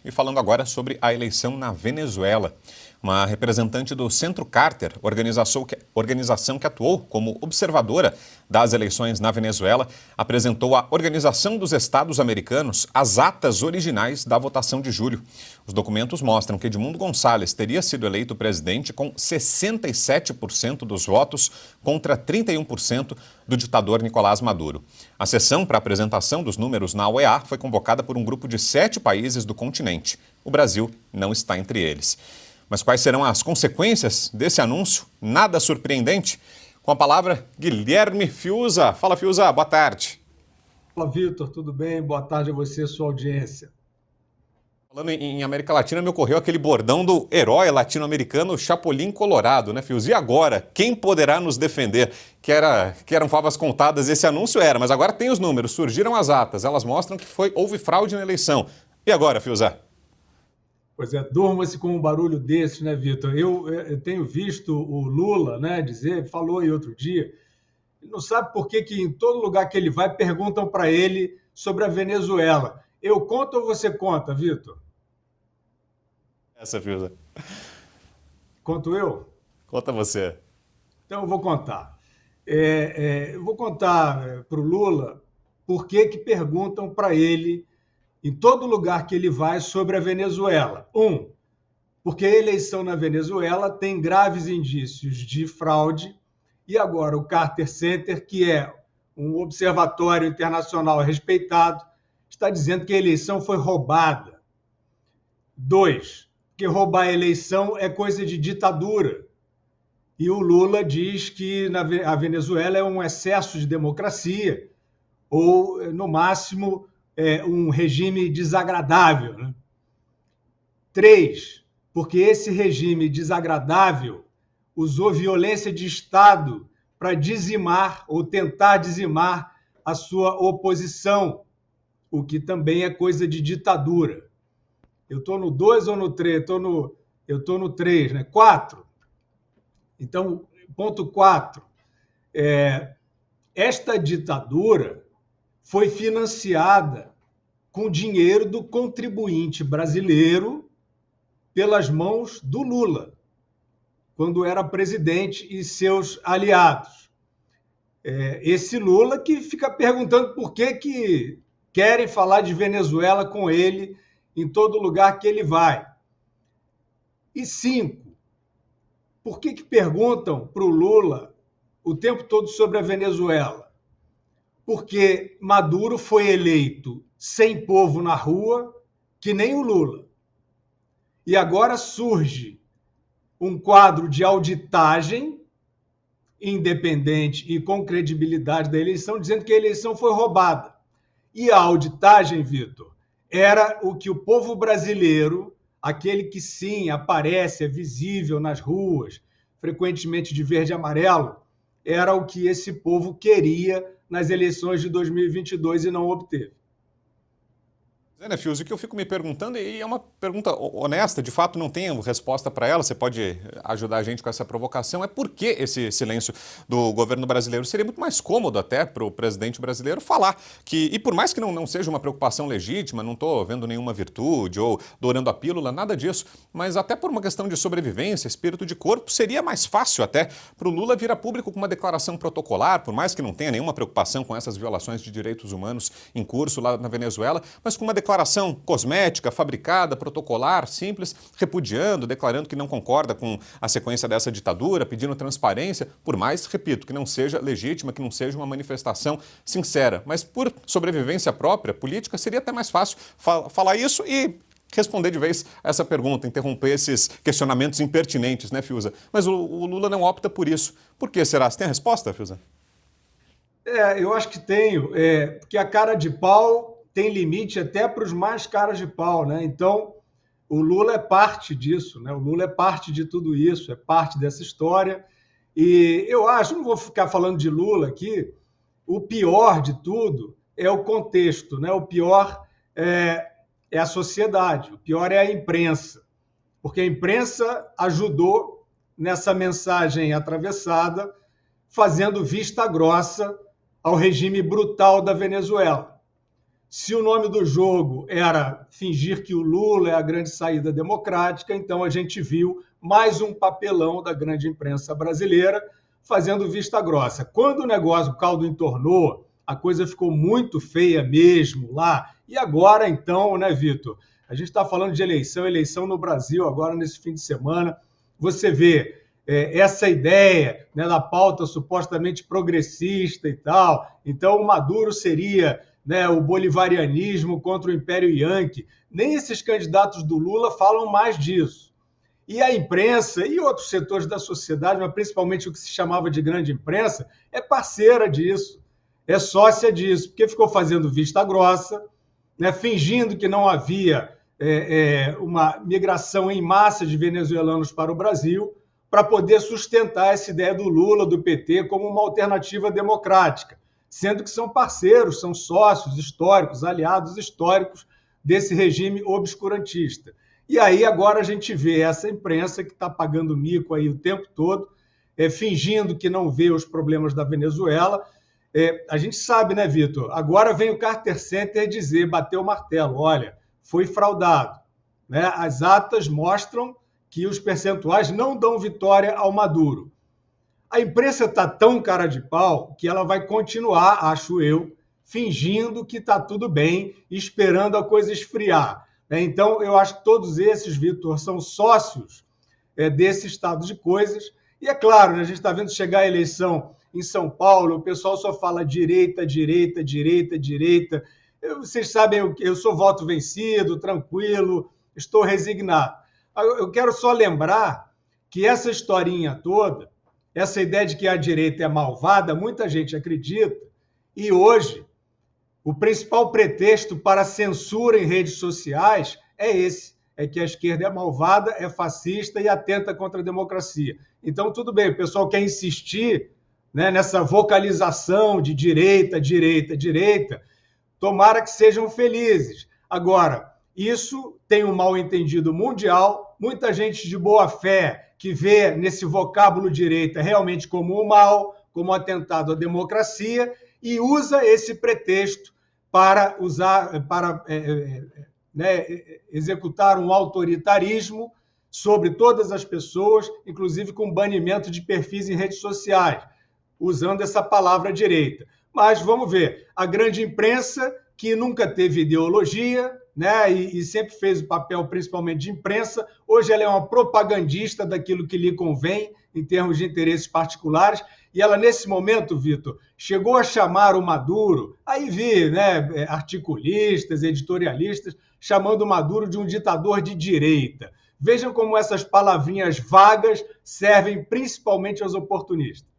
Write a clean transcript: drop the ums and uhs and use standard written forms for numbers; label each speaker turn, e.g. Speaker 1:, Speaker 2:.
Speaker 1: e falando agora sobre a eleição na Venezuela. Uma representante do Centro Carter, organização que atuou como observadora das eleições na Venezuela, apresentou à Organização dos Estados Americanos as atas originais da votação de julho. Os documentos mostram que Edmundo Gonçalves teria sido eleito presidente com 67% dos votos contra 31% do ditador Nicolás Maduro. A sessão para apresentação dos números na OEA foi convocada por um grupo de 7 países do continente. O Brasil não está entre eles. Mas quais serão as consequências desse anúncio? Nada surpreendente? Com a palavra, Guilherme Fiuza. Fala, Fiuza, boa tarde.
Speaker 2: Fala, Vitor, tudo bem? Boa tarde a você e a sua audiência.
Speaker 1: Falando em América Latina, me ocorreu aquele bordão do herói latino-americano Chapolin Colorado, né, Fiuza? E agora, quem poderá nos defender? Que eram favas contadas, esse anúncio era, mas agora tem os números, surgiram as atas, elas mostram que houve fraude na eleição. E agora, Fiuza?
Speaker 2: Pois é, durma-se com um barulho desse, né, Vitor? Eu tenho visto o Lula, né, falou aí outro dia, ele não sabe por que em todo lugar que ele vai perguntam para ele sobre a Venezuela. Eu conto ou você conta, Vitor?
Speaker 1: Essa, Fiuza.
Speaker 2: Conto eu?
Speaker 1: Conta você.
Speaker 2: Então eu vou contar. Eu vou contar para o Lula por que perguntam para ele em todo lugar que ele vai sobre a Venezuela. Porque a eleição na Venezuela tem graves indícios de fraude e agora o Carter Center, que é um observatório internacional respeitado, está dizendo que a eleição foi roubada. 2, que roubar a eleição é coisa de ditadura. E o Lula diz que a Venezuela é um excesso de democracia ou, no máximo, um regime desagradável. Né? 3, porque esse regime desagradável usou violência de Estado para dizimar ou tentar dizimar a sua oposição, o que também é coisa de ditadura. Eu estou no 2 ou no 3? Eu estou no 3, né? 4. Então, ponto 4. Esta ditadura foi financiada com dinheiro do contribuinte brasileiro pelas mãos do Lula, quando era presidente e seus aliados. Esse Lula que fica perguntando por que querem falar de Venezuela com ele em todo lugar que ele vai. E 5, por que perguntam para o Lula o tempo todo sobre a Venezuela? Porque Maduro foi eleito sem povo na rua, que nem o Lula. E agora surge um quadro de auditagem independente e com credibilidade da eleição, dizendo que a eleição foi roubada. E a auditagem, Vitor, era o que o povo brasileiro, aquele que sim aparece, é visível nas ruas, frequentemente de verde e amarelo, era o que esse povo queria nas eleições de 2022 e não obteve.
Speaker 1: Né, Fiuza, o que eu fico me perguntando, e é uma pergunta honesta, de fato não tenho resposta para ela, você pode ajudar a gente com essa provocação, é por que esse silêncio do governo brasileiro? Seria muito mais cômodo até para o presidente brasileiro falar que, e por mais que não seja uma preocupação legítima, não estou vendo nenhuma virtude ou dourando a pílula, nada disso, mas até por uma questão de sobrevivência, espírito de corpo, seria mais fácil até para o Lula vir a público com uma declaração protocolar, por mais que não tenha nenhuma preocupação com essas violações de direitos humanos em curso lá na Venezuela, mas com uma declaração cosmética, fabricada, protocolar, simples, repudiando, declarando que não concorda com a sequência dessa ditadura, pedindo transparência, por mais, repito, que não seja legítima, que não seja uma manifestação sincera. Mas por sobrevivência própria, política, seria até mais fácil falar isso e responder de vez essa pergunta, interromper esses questionamentos impertinentes, né, Fiuza? Mas o Lula não opta por isso. Por que será? Você tem a resposta, Fiuza?
Speaker 2: Eu acho que tenho, porque a cara de pau tem limite até para os mais caras de pau, né? Então, o Lula é parte disso, né? O Lula é parte de tudo isso, é parte dessa história. E eu acho, não vou ficar falando de Lula aqui, o pior de tudo é o contexto, né? O pior é a sociedade, o pior é a imprensa, porque a imprensa ajudou nessa mensagem atravessada, fazendo vista grossa ao regime brutal da Venezuela. Se o nome do jogo era fingir que o Lula é a grande saída democrática, então a gente viu mais um papelão da grande imprensa brasileira fazendo vista grossa. Quando o negócio, o caldo entornou, a coisa ficou muito feia mesmo lá. E agora, então, né, Vitor? A gente está falando de eleição no Brasil agora nesse fim de semana. Você vê essa ideia, né, da pauta supostamente progressista e tal. Então, o Maduro seria, né, o bolivarianismo contra o Império Yankee. Nem esses candidatos do Lula falam mais disso. E a imprensa e outros setores da sociedade, mas principalmente o que se chamava de grande imprensa, é parceira disso, é sócia disso, porque ficou fazendo vista grossa, né, fingindo que não havia uma migração em massa de venezuelanos para o Brasil, para poder sustentar essa ideia do Lula, do PT, como uma alternativa democrática, sendo que são parceiros, são sócios históricos, aliados históricos desse regime obscurantista. E aí agora a gente vê essa imprensa que está pagando mico aí o tempo todo, fingindo que não vê os problemas da Venezuela. A gente sabe, né, Vitor? Agora vem o Carter Center dizer, bater o martelo, olha, foi fraudado. Né? As atas mostram que os percentuais não dão vitória ao Maduro. A imprensa está tão cara de pau que ela vai continuar, acho eu, fingindo que está tudo bem, esperando a coisa esfriar. Então, eu acho que todos esses, Vitor, são sócios desse estado de coisas. E é claro, né, a gente está vendo chegar a eleição em São Paulo, o pessoal só fala direita, direita, direita, direita. Vocês sabem, eu sou voto vencido, tranquilo, estou resignado. Eu quero só lembrar que essa historinha toda, essa ideia de que a direita é malvada, muita gente acredita, e hoje o principal pretexto para a censura em redes sociais é esse, é que a esquerda é malvada, é fascista e atenta contra a democracia. Então, tudo bem, o pessoal quer insistir, né, nessa vocalização de direita, direita, direita, tomara que sejam felizes. Agora, isso tem um mal-entendido mundial, muita gente de boa fé que vê nesse vocábulo direita realmente como um mal, como um atentado à democracia, e usa esse pretexto para executar um autoritarismo sobre todas as pessoas, inclusive com banimento de perfis em redes sociais, usando essa palavra direita. Mas vamos ver, a grande imprensa, que nunca teve ideologia, né, e sempre fez o papel principalmente de imprensa, hoje ela é uma propagandista daquilo que lhe convém, em termos de interesses particulares, e ela, nesse momento, Vitor, chegou a chamar o Maduro, aí vi, né, articulistas, editorialistas, chamando o Maduro de um ditador de direita. Vejam como essas palavrinhas vagas servem principalmente aos oportunistas.